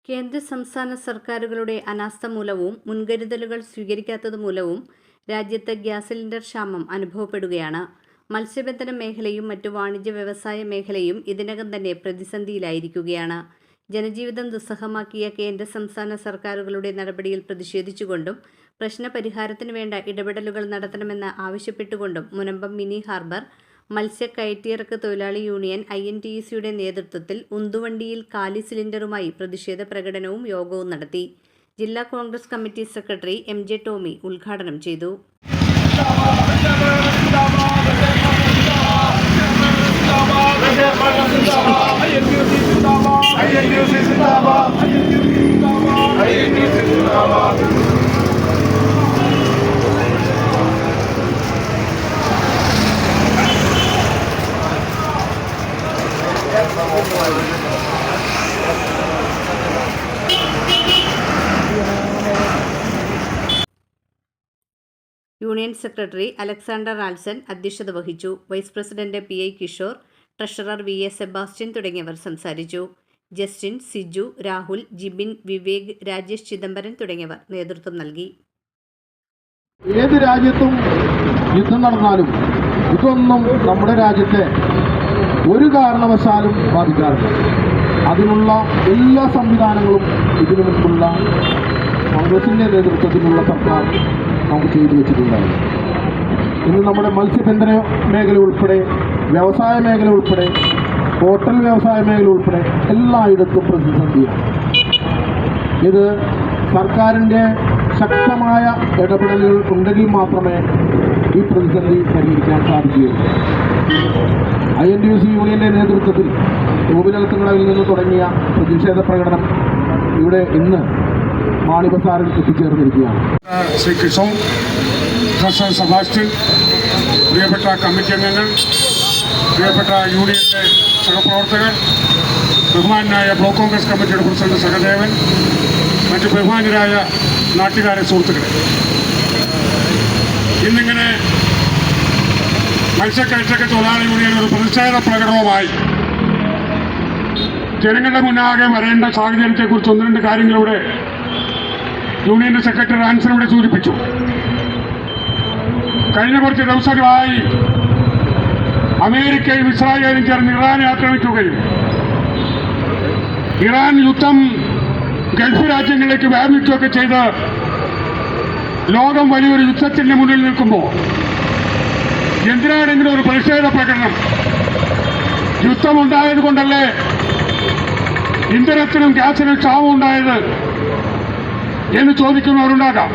കേന്ദ്ര സംസ്ഥാന സർക്കാരുകളുടെ അനാസ്ഥ മൂലവും മുൻകരുതലുകൾ സ്വീകരിക്കാത്തതുമൂലവും രാജ്യത്ത് ഗ്യാസ് സിലിണ്ടർ ക്ഷാമം അനുഭവപ്പെടുകയാണ്. മത്സ്യബന്ധന മേഖലയും മറ്റു വാണിജ്യ വ്യവസായ മേഖലയും ഇതിനകം തന്നെ പ്രതിസന്ധിയിലായിരിക്കുകയാണ്. ജനജീവിതം ദുസ്സഹമാക്കിയ കേന്ദ്ര സംസ്ഥാന സർക്കാരുകളുടെ നടപടിയിൽ പ്രതിഷേധിച്ചുകൊണ്ടും പ്രശ്നപരിഹാരത്തിന് വേണ്ട ഇടപെടലുകൾ നടത്തണമെന്ന് ആവശ്യപ്പെട്ടുകൊണ്ടും മുനമ്പം മിനി ഹാർബർ മത്സ്യ കയറ്റിയിറക്ക് തൊഴിലാളി യൂണിയൻ INTUC-യുടെ നേതൃത്വത്തിൽ ഉന്തുവണ്ടിയിൽ കാലി സിലിണ്ടറുമായി പ്രതിഷേധ പ്രകടനവും യോഗവും നടത്തി. ജില്ലാ Congress committee secretary MJ Tomy ഉദ്ഘാടനം ചെയ്തു. യൂണിയൻ സെക്രട്ടറി അലക്സാണ്ടർ ആൽസൺ അധ്യക്ഷത വഹിച്ചു. Vice president PI Kishore, treasurer VA Sebastian തുടങ്ങിയവർ സംസാരിച്ചു. ജസ്റ്റിൻ, സിജു, രാഹുൽ, ജിബിൻ, വിവേക്, രാജേഷ് ചിദംബരം തുടങ്ങിയവർ നേതൃത്വം നൽകി. ഏത് രാജ്യത്തും യുദ്ധം നടന്നാലും ഇതൊന്നും നമ്മുടെ രാജ്യത്തെ ഒരു കാരണവശാലും ബാധിക്കാറില്ല. അതിനുള്ള എല്ലാ സംവിധാനങ്ങളും ഇതിനു മുൻപുള്ള കോൺഗ്രസിൻ്റെ നേതൃത്വത്തിലുള്ള സർക്കാർ നമുക്ക് ചെയ്തു വെച്ചിട്ടുണ്ടായിരുന്നു. ഇന്ന് നമ്മുടെ മത്സ്യബന്ധന മേഖല ഉൾപ്പെടെ, വ്യവസായ മേഖല ഉൾപ്പെടെ, ഹോട്ടൽ വ്യവസായ മേഖല ഉൾപ്പെടെ എല്ലായിടത്തും പ്രതിസന്ധിയാണ്. ഇത് സർക്കാരിൻ്റെ ശക്തമായ ഇടപെടലുകൾ ഉണ്ടെങ്കിൽ മാത്രമേ ഈ പ്രതിസന്ധി പരിഹരിക്കാൻ സാധിക്കുകയുള്ളൂ. INTUC യൂണിയന്റെ നേതൃത്വത്തിൽ ടോബിനൽക്കങ്ങളിൽ നിന്ന് തുടങ്ങിയ പ്രതിഷേധ പ്രകടനം ഇവിടെ ഇന്ന് മാണി ബസാറിൽ എത്തിച്ചേർന്നിരിക്കുകയാണ്. ശ്രീ കിഷോർ, ട്രഷറർ സെബാസ്റ്റ്യൻ, പ്രിയപ്പെട്ട കമ്മിറ്റി അംഗങ്ങൾ, പ്രിയപ്പെട്ട യൂണിയന്റെ സഹപ്രവർത്തകർ, ബഹുമാനായ ബ്ലോക്ക് കോൺഗ്രസ് കമ്മിറ്റിയുടെ പ്രസിഡന്റ് സഹദേവൻ, മറ്റ് ബഹുമാനരായ നാട്ടുകാരെ, സുഹൃത്തുക്കളെ, ഇന്നിങ്ങനെ മത്സ്യക്കയറ്റ തൊഴിലാളി യൂണിയൻ ഒരു പ്രതിഷേധ പ്രകടനവുമായി ജനങ്ങളുടെ മുന്നാകെ വരേണ്ട സാഹചര്യത്തെക്കുറിച്ച് ഒന്ന് രണ്ട് കാര്യങ്ങളിലൂടെ യൂണിയന്റെ സെക്രട്ടറി ആൻസർ ഇവിടെ സൂചിപ്പിച്ചു. കഴിഞ്ഞ കുറച്ച് ദിവസങ്ങളായി അമേരിക്കയും ഇസ്രായേലും ചേർന്ന് ഇറാനെ ആക്രമിക്കുകയും ഇറാൻ യുദ്ധം ഗൾഫ് രാജ്യങ്ങളിലേക്ക് വ്യാപിക്കുകയൊക്കെ ചെയ്ത് ലോകം വലിയൊരു യുദ്ധത്തിന്റെ മുന്നിൽ നിൽക്കുമ്പോൾ എന്തിനാണെങ്കിലും ഒരു പ്രതിഷേധ പ്രകടനം? യുദ്ധമുണ്ടായത് കൊണ്ടല്ലേ ഇന്ധനത്തിനും ഗ്യാസിനും ക്ഷാമം ഉണ്ടായത് എന്ന് ചോദിക്കുന്നവരുണ്ടാകാം.